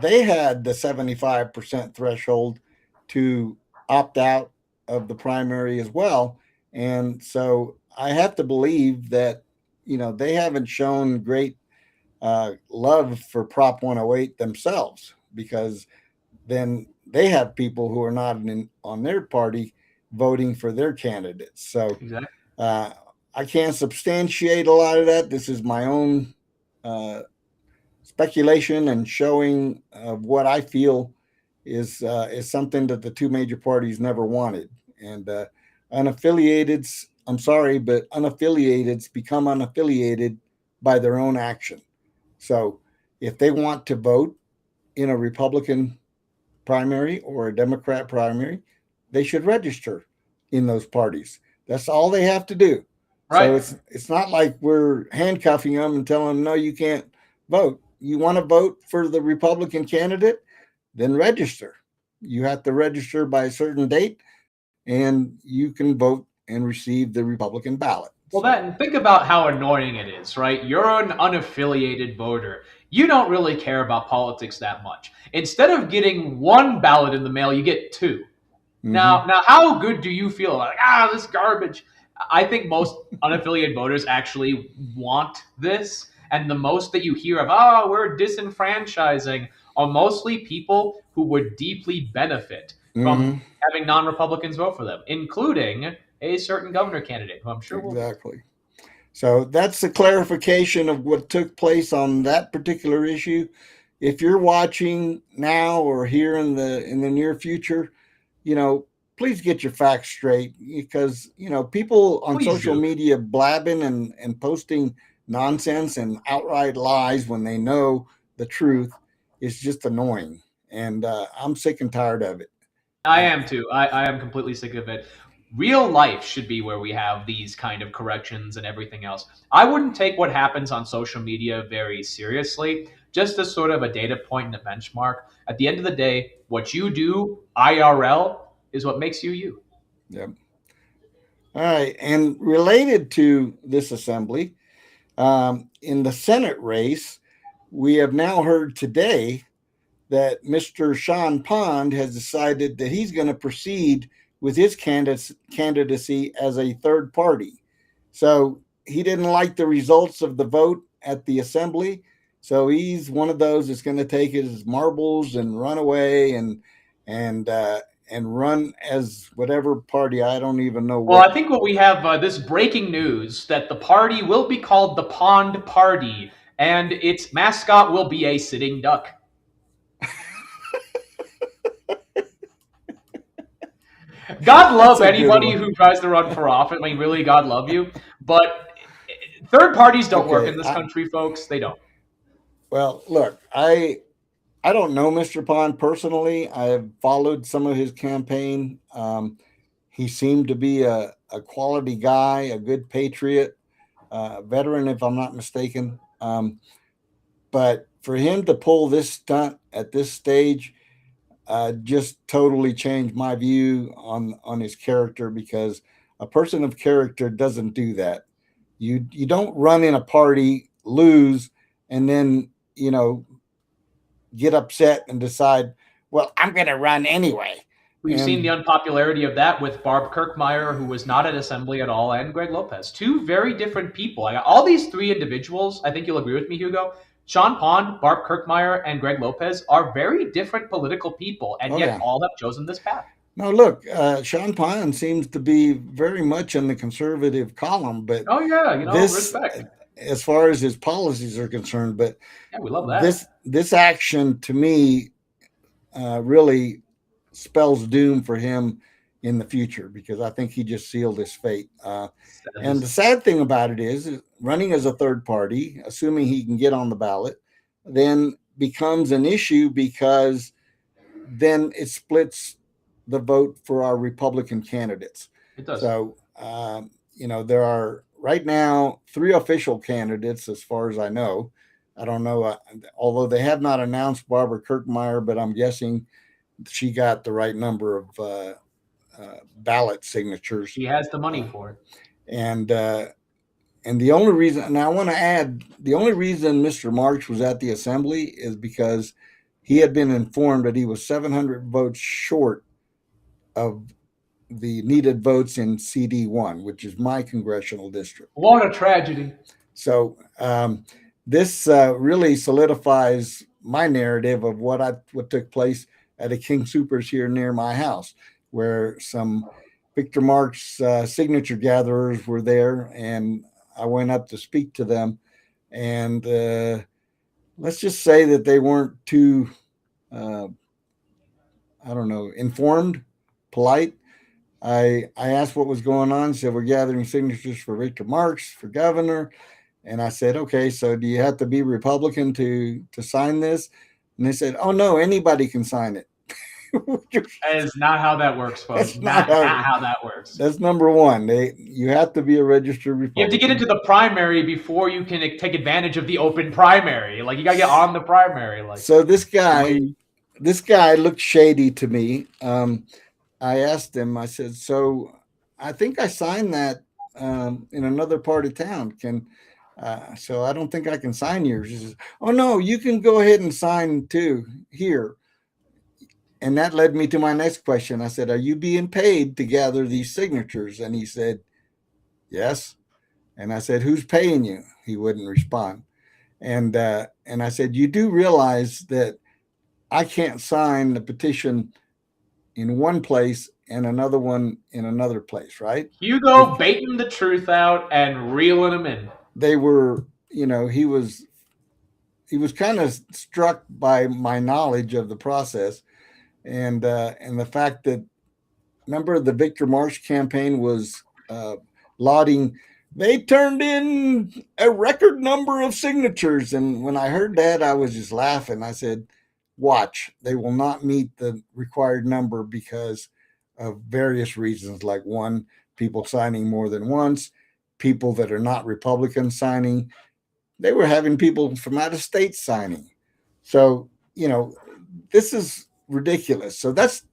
they had the 75% threshold to opt out of the primary as well. And so I have to believe that, they haven't shown great love for Prop 108 themselves, because then they have people who are not on their party voting for their candidates. So Exactly. I can't substantiate a lot of that. This is my own speculation and showing of what I feel is something that the two major parties never wanted. And unaffiliateds, I'm sorry, but unaffiliateds become unaffiliated by their own action. So if they want to vote in a Republican primary or a Democrat primary, they should register in those parties. That's all they have to do. Right. So it's not like we're handcuffing them and telling them, no, you can't vote. You want to vote for the Republican candidate, then register. You have to register by a certain date, and you can vote and receive the Republican ballot. Well, and think about how annoying it is, right? You're an unaffiliated voter. You don't really care about politics that much. Instead of getting one ballot in the mail, you get two. Mm-hmm. Now, how good do you feel? Like, this garbage. I think most unaffiliated voters actually want this. And the most that you hear of, we're disenfranchising, are mostly people who would deeply benefit from having non-Republicans vote for them, including a certain governor candidate who I'm sure will. Exactly. So that's the clarification of what took place on that particular issue. If you're watching now or here in the near future, please get your facts straight, because people on social media blabbing and posting nonsense and outright lies when they know the truth is just annoying. And I'm sick and tired of it. I am too. I am completely sick of it. Real life should be where we have these kind of corrections and everything else. I wouldn't take what happens on social media very seriously, just as sort of a data point and a benchmark. At the end of the day, what you do IRL is what makes you you. Yep. All right. And related to this assembly, in the Senate race, we have now heard today that Mr. Sean Pond has decided that he's going to proceed with his candidacy as a third party. So he didn't like the results of the vote at the assembly. So he's one of those that's going to take his marbles and run away and run as whatever party. I don't even know Well, what. I think what we have this breaking news that the party will be called the Pond Party, and its mascot will be a sitting duck. God love anybody who tries to run for office. I mean, really, God love you. But third parties don't work in this country, folks. They don't. Well, look, I don't know Mr. Pond personally. I have followed some of his campaign. He seemed to be a quality guy, a good patriot, veteran, if I'm not mistaken. But for him to pull this stunt at this stage just totally changed my view on his character, because a person of character doesn't do that. You don't run in a party, lose, and then get upset and decide, well, I'm going to run anyway. We've seen the unpopularity of that with Barb Kirkmeyer, who was not at Assembly at all, and Greg Lopez. Two very different people. All these three individuals, I think you'll agree with me, Hugo. Sean Pond, Barb Kirkmeyer, and Greg Lopez are very different political people, and yet all have chosen this path. No, look, Sean Pond seems to be very much in the conservative column, but respect as far as his policies are concerned. But we love that. This action to me really spells doom for him in the future, because I think he just sealed his fate. And the sad thing about it is running as a third party, assuming he can get on the ballot, then becomes an issue, because then it splits the vote for our Republican candidates. It does. So, there are right now 3 official candidates, as far as I know. I don't know, although they have not announced Barbara Kirkmeyer, but I'm guessing she got the right number of ballot signatures. She has the money for it. And the only reason, and I want to add, the only reason Mr. March was at the assembly is because he had been informed that he was 700 votes short of the needed votes in CD1, which is my congressional district. What a tragedy. So this really solidifies my narrative of what took place at a King Soopers here near my house, where some Victor Marx signature gatherers were there, and I went up to speak to them, and let's just say that they weren't too, informed, polite. I asked what was going on. Said, we're gathering signatures for Victor Marx for governor. And I said, okay, so do you have to be Republican to sign this? And they said, oh, no, anybody can sign it. That is not how that works, folks. That's not how that works. That's number one. You have to be a registered Republican. You have to get into the primary before you can take advantage of the open primary. Like, you got to get on the primary. So this guy looked shady to me. I asked him, I said, so I think I signed that in another part of town. So I don't think I can sign yours. He says, oh, no, you can go ahead and sign too here. And that led me to my next question. I said, are you being paid to gather these signatures? And he said, yes. And I said, who's paying you? He wouldn't respond. And I said, you do realize that I can't sign the petition in one place and another one in another place, right? Hugo baiting the truth out and reeling him in. They were, he was kind of struck by my knowledge of the process, and the fact that, remember, the Victor March campaign was lauding. They turned in a record number of signatures, and when I heard that, I was just laughing. I said, watch, they will not meet the required number because of various reasons, like one, people signing more than once, people that are not Republicans signing. They were having people from out of state signing. So, this is ridiculous. So that's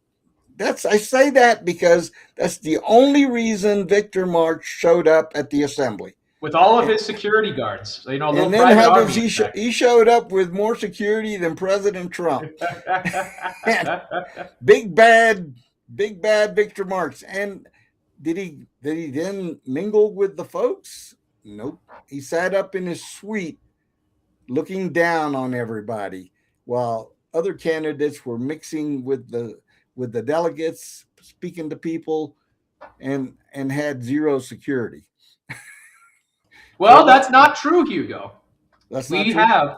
I say that because that's the only reason Victor March showed up at the assembly. With all of his security guards, a little And then private how does army. he showed up with more security than President Trump. Big bad Victor Marx. And did he then mingle with the folks? Nope. He sat up in his suite looking down on everybody while other candidates were mixing with the delegates, speaking to people, and had zero security. Well, that's not true, Hugo. That's not true.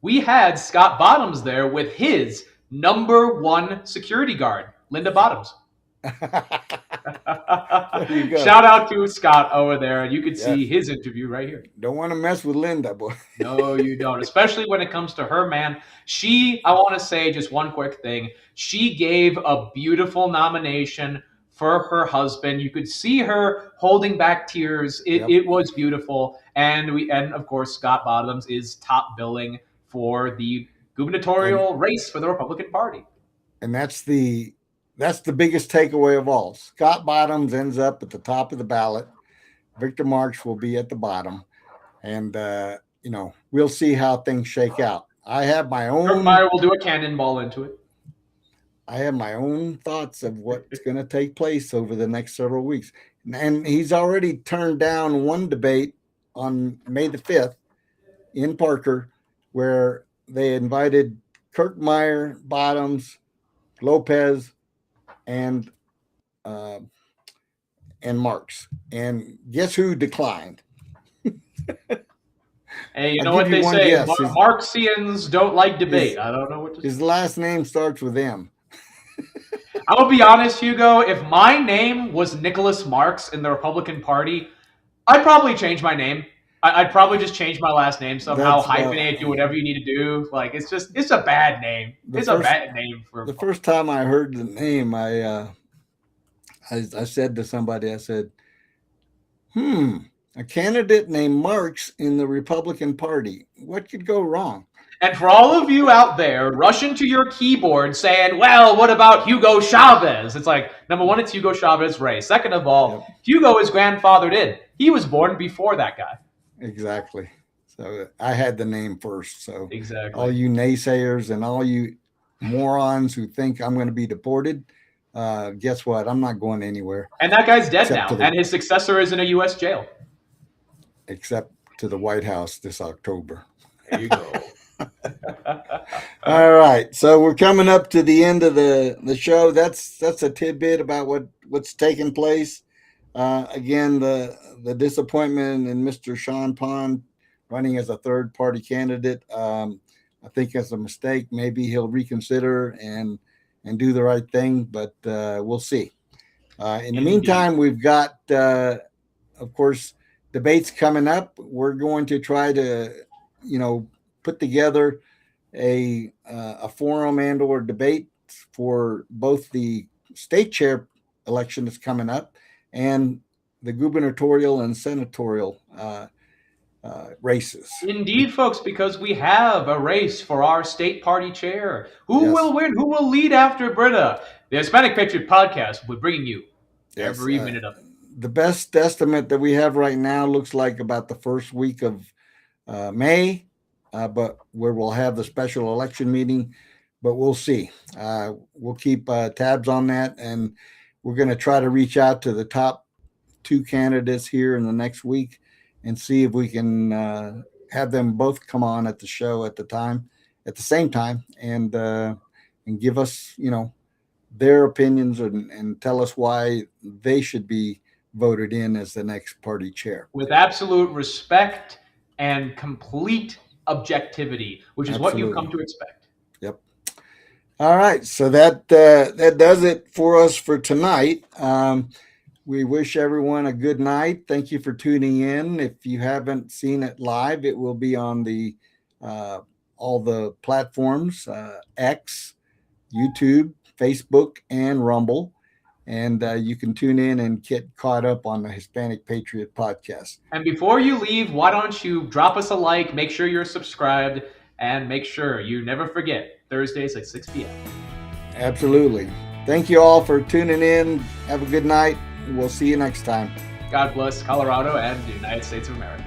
We had Scott Bottoms there with his number one security guard, Linda Bottoms. You go. Shout out to Scott over there, and you can see his interview right here. Don't want to mess with Linda, boy. No, you don't. Especially when it comes to her, man. I want to say just one quick thing. She gave a beautiful nomination for her husband. You could see her holding back tears. It was beautiful. And of course, Scott Bottoms is top billing for the gubernatorial race for the Republican Party. And that's the biggest takeaway of all. Scott Bottoms ends up at the top of the ballot. Victor Marx will be at the bottom. And, we'll see how things shake out. I have my own. Kirk Meyer will do a cannonball into it. I have my own thoughts of what's going to take place over the next several weeks. And he's already turned down one debate on May the 5th in Parker, where they invited Kirk Meyer, Bottoms, Lopez, and Marx. And guess who declined? Hey, you know what they say? Marxians don't like debate. I don't know what to say. His last name starts with M. I will be honest, Hugo. If my name was Nicholas Marx in the Republican Party, I'd probably change my name. I'd probably just change my last name somehow, hyphenate, do whatever you need to do. Like, it's a bad name. A bad name for the first time I heard the name. I said to somebody, I said, a candidate named Marx in the Republican Party. What could go wrong? And for all of you out there rushing to your keyboard saying, well, what about Hugo Chavez? It's like, number one, it's Hugo Chavez's race. Second of all, Hugo is grandfathered in. He was born before that guy. Exactly. So I had the name first. So exactly. All you naysayers and all you morons who think I'm going to be deported, guess what? I'm not going anywhere. And that guy's dead now. And his successor is in a U.S. jail. Except to the White House this October. There you go. All right. So we're coming up to the end of the show. That's a tidbit about what's taking place. Again, the disappointment in Mr. Sean Pond running as a third party candidate, I think is a mistake. Maybe he'll reconsider and do the right thing, but we'll see. In the meantime, we've got, of course, debates coming up. We're going to try to, put together a forum and or debate for both the state chair election that's coming up and the gubernatorial and senatorial races. Indeed, folks, because we have a race for our state party chair. Who will win? Who will lead after Britta? The Hispanic Patriot podcast will be bringing you every minute of it. The best estimate that we have right now looks like about the first week of May, but where we'll have the special election meeting, but we'll see. We'll keep tabs on that, and we're going to try to reach out to the top two candidates here in the next week and see if we can have them both come on at the show at the same time, and give us, their opinions and tell us why they should be voted in as the next party chair. With absolute respect and complete objectivity, which is what you've come to expect. Yep. All right. So that does it for us for tonight. We wish everyone a good night. Thank you for tuning in. If you haven't seen it live, it will be on the all the platforms, X, YouTube, Facebook, and Rumble. And you can tune in and get caught up on the Hispanic Patriot podcast. And before you leave, why don't you drop us a like, make sure you're subscribed, and make sure you never forget Thursdays at 6 p.m. Absolutely. Thank you all for tuning in. Have a good night. We'll see you next time. God bless Colorado and the United States of America.